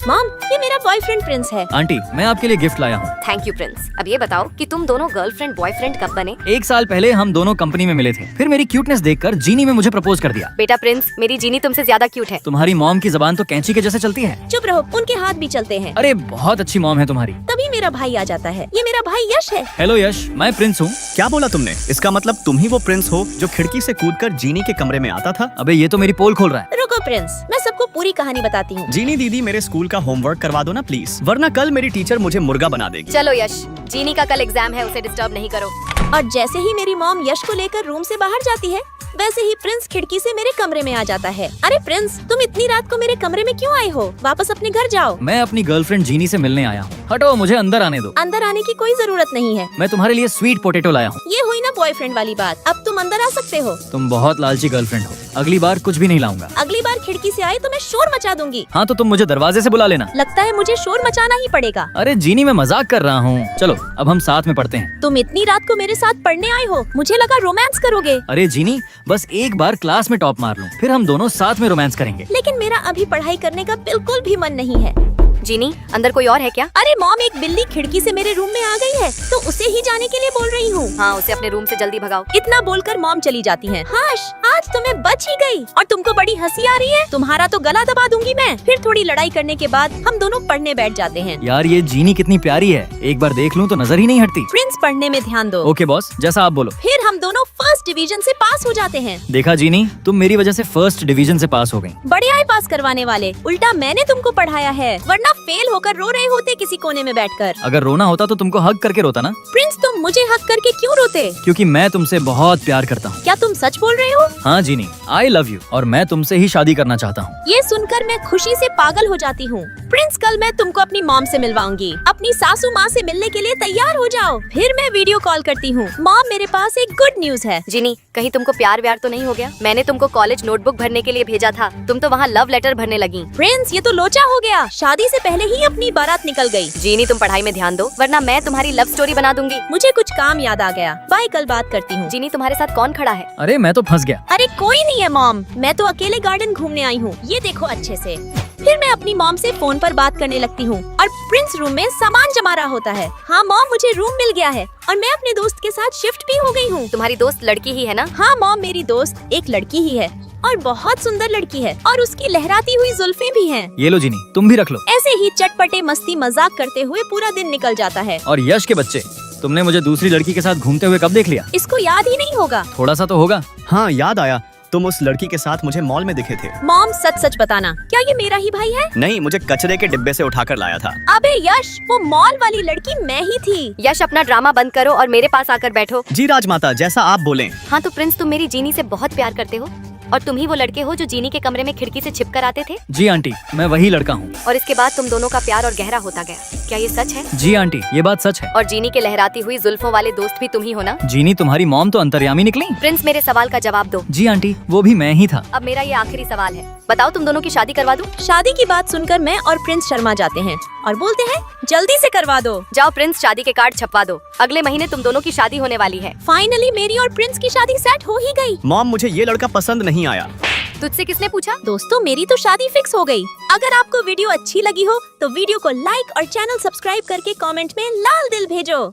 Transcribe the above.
Mom, ये मेरा boyfriend Prince है। आंटी, मैं आपके लिए गिफ्ट लाया हूँ। Thank you Prince. अब ये बताओ कि तुम दोनों गर्लफ्रेंड बॉयफ्रेंड कब बने? 1 साल पहले हम दोनों कंपनी में मिले थे। फिर मेरी क्यूटनेस देखकर जीनी ने मुझे प्रपोज कर दिया। बेटा प्रिंस, मेरी जीनी तुमसे ज्यादा क्यूट है। तुम्हारी मॉम की जबान तो कैंची के जैसे चलती है। चुप रहो, उनके हाथ भी चलते हैं। अरे बहुत अच्छी मॉम है तुम्हारी। तभी मेरा भाई आ जाता है। ये मेरा भाई यश है। हेलो यश, मैं प्रिंस हूँ। क्या बोला तुमने? इसका मतलब तुम ही वो प्रिंस हो जो खिड़की से कूदकर जीनी के कमरे में आता था? अबे ये तो मेरी पोल खोल रहा है। रुको प्रिंस, मैं सबको पूरी कहानी बताती हूँ। जीनी दीदी, मेरे स्कूल का होमवर्क करवा दो ना प्लीज, वरना कल मेरी टीचर मुझे मुर्गा बना देगी। चलो यश, जीनी का कल एग्जाम है, उसे डिस्टर्ब नहीं करो। और जैसे ही मेरी मॉम यश को लेकर रूम से बाहर जाती है, वैसे ही प्रिंस खिड़की से मेरे कमरे में आ जाता है। अरे प्रिंस, तुम इतनी रात को मेरे कमरे में क्यों आए हो? वापस अपने घर जाओ। मैं अपनी गर्लफ्रेंड जीनी से मिलने आया हूँ। हटो, मुझे अंदर आने दो। अंदर आने की कोई जरूरत नहीं है। मैं तुम्हारे लिए स्वीट पोटैटो लाया हूँ। ये हुई ना बॉयफ्रेंड वाली बात। अब तुम अंदर आ सकते हो। तुम बहुत लालची गर्लफ्रेंड हो। अगली बार कुछ भी नहीं लाऊंगा। अगली बार खिड़की से आए तो मैं शोर मचा दूंगी। हाँ तो तुम मुझे दरवाजे से बुला लेना। लगता है मुझे शोर मचाना ही पड़ेगा। अरे जीनी, मैं मजाक कर रहा हूँ। चलो अब हम साथ में पढ़ते हैं। तुम इतनी रात को मेरे साथ पढ़ने आए हो, मुझे लगा रोमांस करोगे। अरे जीनी, बस एक बार क्लास में टॉप मार लूं, फिर हम दोनों साथ में रोमांस करेंगे। लेकिन मेरा अभी पढ़ाई करने का बिल्कुल भी मन नहीं है। जीनी, अंदर कोई और है क्या? अरे मॉम, एक बिल्ली खिड़की से मेरे रूम में आ गई है, तो उसे ही जाने के लिए बोल रही हूँ। हाँ, उसे अपने रूम से जल्दी भगाओ। इतना बोलकर मॉम चली जाती हैं। हाश, आज तुम्हें बच ही गई। और तुमको बड़ी हंसी आ रही है। तुम्हारा तो गला दबा दूंगी मैं। फिर थोड़ी लड़ाई करने के बाद हम दोनों पढ़ने बैठ जाते हैं। यार ये जीनी कितनी प्यारी है, एक बार देख लूं तो नजर ही नहीं हटती। प्रिंस, पढ़ने में ध्यान दो। ओके बॉस, जैसा आप बोलो। फिर हम दोनों फर्स्ट डिवीजन से पास हो जाते हैं। देखा जीनी, तुम मेरी वजह से फर्स्ट डिवीजन से पास हो गई। बड़े आए पास करवाने वाले, उल्टा मैंने तुमको पढ़ाया है, वरना फेल होकर रो रहे होते किसी कोने में बैठकर। अगर रोना होता तो तुमको हग करके रोता ना। प्रिंस, तुम मुझे हक करके क्यों रोते? क्योंकि मैं तुमसे बहुत प्यार करता हूँ। क्या तुम सच बोल रहे हो? हाँ जीनी, आई लव यू, और मैं तुमसे ही शादी करना चाहता हूँ। ये सुनकर मैं खुशी से पागल हो जाती हूँ। प्रिंस, कल मैं तुमको अपनी मॉम से मिलवाऊंगी। अपनी सासू माँ से मिलने के लिए तैयार हो जाओ। फिर मैं वीडियो कॉल करती हूँ। मॉम, मेरे पास एक गुड न्यूज है। जीनी, कहीं तुमको प्यार व्यार तो नहीं हो गया? मैंने तुमको कॉलेज नोटबुक भरने के लिए भेजा था, तुम तो वहाँ लव लेटर भरने लगी। प्रिंस, ये तो लोचा हो गया। शादी से पहले ही अपनी बारात निकल गई। जीनी, तुम पढ़ाई में ध्यान दो, वरना मैं तुम्हारी लव स्टोरी बना दूंगी। मुझे कुछ काम याद आ गया। बाय, कल बात करती हूँ। जीनी, तुम्हारे साथ कौन खड़ा है? अरे मैं तो फंस गया। अरे कोई नहीं है मॉम, मैं तो अकेले गार्डन घूमने आई हूँ। ये देखो अच्छे से। फिर मैं अपनी मॉम से फोन पर बात करने लगती हूँ और प्रिंस रूम में सामान जमा रहा होता है। हाँ मॉम, मुझे रूम मिल गया है और मैं अपने दोस्त के साथ शिफ्ट भी हो गई हूँ। तुम्हारी दोस्त लड़की ही है ना? हाँ मॉम, मेरी दोस्त एक लड़की ही है और बहुत सुंदर लड़की है, और उसकी लहराती हुई जुल्फें भी हैं। ये लो जीनी, तुम भी रख लो। ऐसे ही चटपटे मस्ती मजाक करते हुए पूरा दिन निकल जाता है। और यश के बच्चे, तुमने मुझे दूसरी लड़की के साथ घूमते हुए कब देख लिया? इसको याद ही नहीं होगा। थोड़ा सा तो होगा। हाँ याद आया, तुम उस लड़की के साथ मुझे मॉल में दिखे थे। मॉम, सच सच बताना, क्या ये मेरा ही भाई है? नहीं, मुझे कचरे के डिब्बे से उठाकर लाया था। अबे यश, वो मॉल वाली लड़की मैं ही थी। यश, अपना ड्रामा बंद करो और मेरे पास आकर बैठो। जी राजमाता, जैसा आप बोलें। हाँ तो प्रिंस, तुम मेरी जीनी से बहुत प्यार करते हो, और तुम ही वो लड़के हो जो जीनी के कमरे में खिड़की से छिप कर आते थे। जी आंटी, मैं वही लड़का हूँ। और इसके बाद तुम दोनों का प्यार और गहरा होता गया। क्या ये सच है? जी आंटी, ये बात सच है। और जीनी के लहराती हुई जुल्फों वाले दोस्त भी तुम ही हो ना? जीनी, तुम्हारी मॉम तो अंतर्यामी निकली। प्रिंस, मेरे सवाल का जवाब दो। जी आंटी, वो भी मैं ही था। अब मेरा ये आखिरी सवाल है, बताओ तुम दोनों की शादी करवा दूं? शादी की बात सुनकर मैं और प्रिंस शर्मा जाते हैं और बोलते हैं, जल्दी से करवा दो। जाओ प्रिंस, शादी के कार्ड छपवा दो। अगले महीने तुम दोनों की शादी होने वाली है। फाइनली मेरी और प्रिंस की शादी सेट हो ही गई। मॉम, मुझे ये लड़का पसंद नहीं आया। तुझसे किसने पूछा? दोस्तों, मेरी तो शादी फिक्स हो गई। अगर आपको वीडियो अच्छी लगी हो तो वीडियो को लाइक और चैनल सब्सक्राइब करके कमेंट में लाल दिल भेजो।